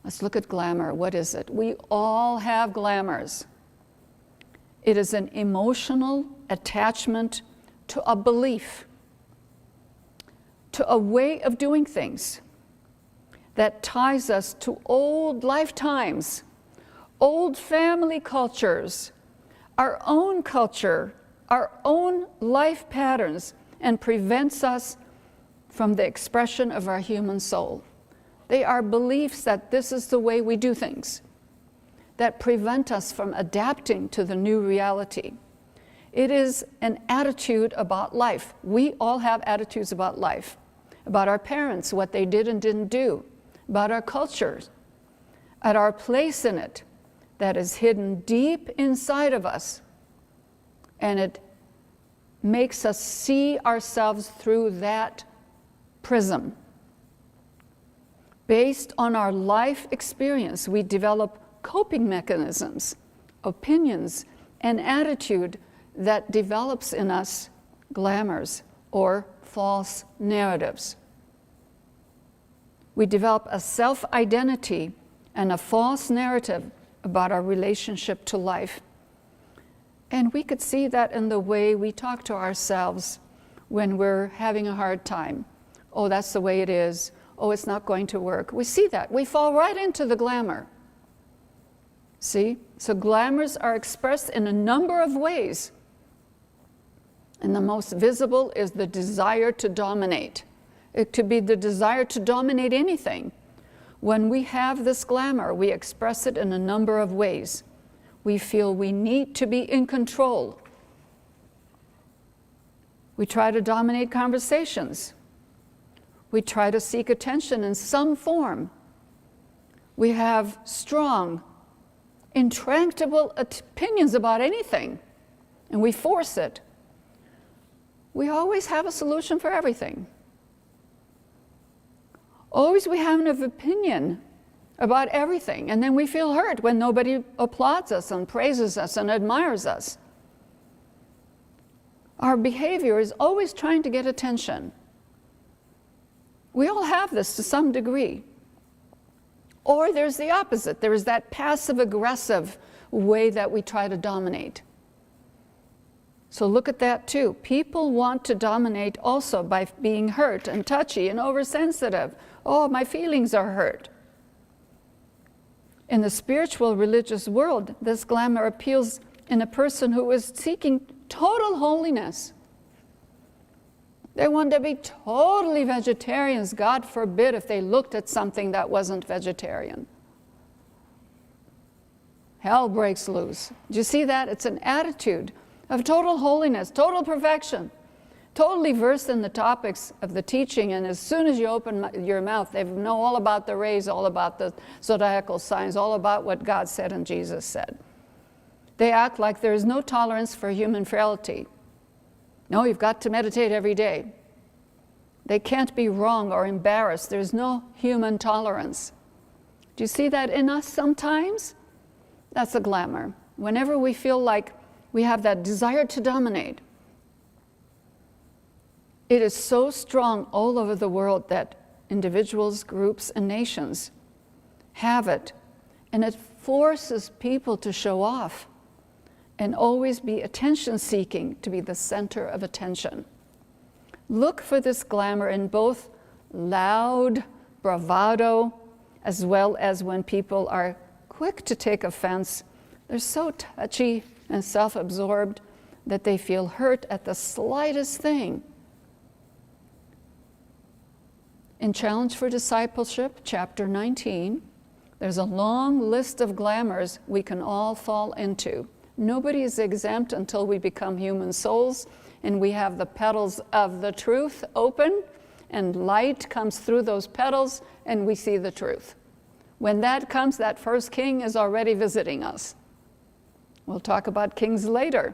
Let's look at glamour. What is it? We all have glamours. It is an emotional attachment to a belief, to a way of doing things that ties us to old lifetimes, old family cultures, our own culture, our own life patterns, and prevents us from the expression of our human soul. They are beliefs that this is the way we do things, that prevent us from adapting to the new reality. It is an attitude about life. We all have attitudes about life, about our parents, what they did and didn't do, about our cultures, at our place in it, that is hidden deep inside of us. And it makes us see ourselves through that prism. Based on our life experience, we develop coping mechanisms, opinions, and attitude that develops in us glamours or false narratives. We develop a self-identity and a false narrative about our relationship to life. And we could see that in the way we talk to ourselves when we're having a hard time. Oh, that's the way it is. Oh, it's not going to work. We see that. We fall right into the glamour. See? So glamours are expressed in a number of ways. And the most visible is the desire to dominate. It could be the desire to dominate anything. When we have this glamour, we express it in a number of ways. We feel we need to be in control. We try to dominate conversations. We try to seek attention in some form. We have strong, intractable opinions about anything, and we force it. We always have a solution for everything. Always we have an opinion about everything, and then we feel hurt when nobody applauds us and praises us and admires us. Our behavior is always trying to get attention. We all have this to some degree. Or there's the opposite. There is that passive-aggressive way that we try to dominate. So look at that too. People want to dominate also by being hurt and touchy and oversensitive. Oh, my feelings are hurt. In the spiritual religious world, this glamour appeals in a person who is seeking total holiness. They want to be totally vegetarians, God forbid, if they looked at something that wasn't vegetarian. Hell breaks loose. Do you see that? It's an attitude of total holiness, total perfection, totally versed in the topics of the teaching, and as soon as you open your mouth, they know all about the rays, all about the zodiacal signs, all about what God said and Jesus said. They act like there is no tolerance for human frailty. No, you've got to meditate every day. They can't be wrong or embarrassed. There's no human tolerance. Do you see that in us sometimes? That's a glamour. Whenever we feel like we have that desire to dominate, it is so strong all over the world that individuals, groups, and nations have it. And it forces people to show off and always be attention-seeking, to be the center of attention. Look for this glamour in both loud bravado, as well as when people are quick to take offense. They're so touchy and self-absorbed that they feel hurt at the slightest thing. In Challenge for Discipleship, chapter 19, there's a long list of glamours we can all fall into. Nobody is exempt until we become human souls and we have the petals of the truth open and light comes through those petals and we see the truth. When that comes, that first king is already visiting us. We'll talk about kings later.